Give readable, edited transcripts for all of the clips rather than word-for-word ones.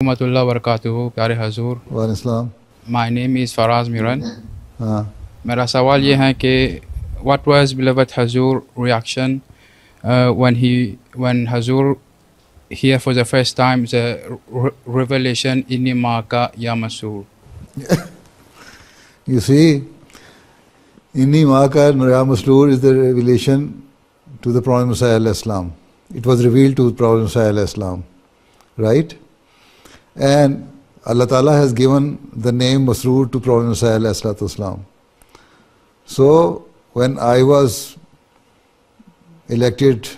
Warahmatullah wabarakatuh, प्यारे हजूर। वालेकुम। My name is Faraz Miran. हाँ, मेरा सवाल ये है कि what was beloved Huzur reaction when Huzur hear for the first time the revelation inni maaka ya Masroor? you see, inni maaka ya Masroor is the revelation to the Prophet Messiah Islam. It was revealed to the Prophet Messiah Islam, right? And Allah Ta'ala has given the name Masroor to Prophet Messiah Islam. So, when I was elected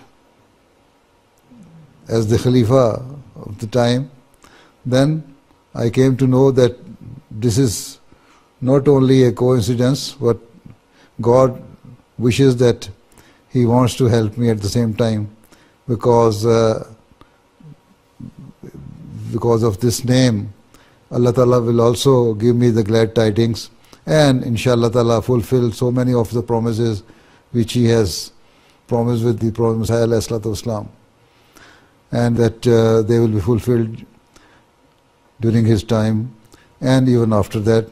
as the Khalifa of the time, then I came to know that this is not only a coincidence, but God wishes that He wants to help me at the same time, because of this name, Allah Ta'ala will also give me the glad tidings, and inshallah Ta'ala fulfill so many of the promises which He has promised with the Prophet Messiah Islam, and that they will be fulfilled during his time and even after that,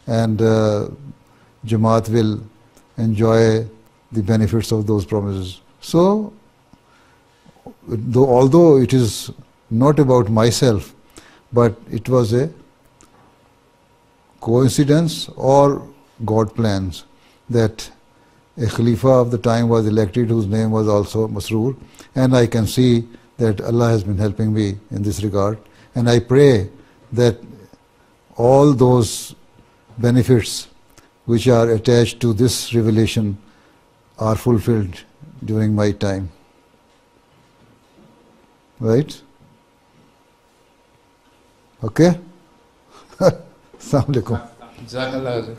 and Jamaat will enjoy the benefits of those promises. So, although it is not about myself, but it was a coincidence or God plans that a Khalifa of the time was elected whose name was also Masroor, and I can see that Allah has been helping me in this regard, and I pray that all those benefits which are attached to this revelation are fulfilled during my time. Right? Okay? Assalamu alaikum. Jazakallah.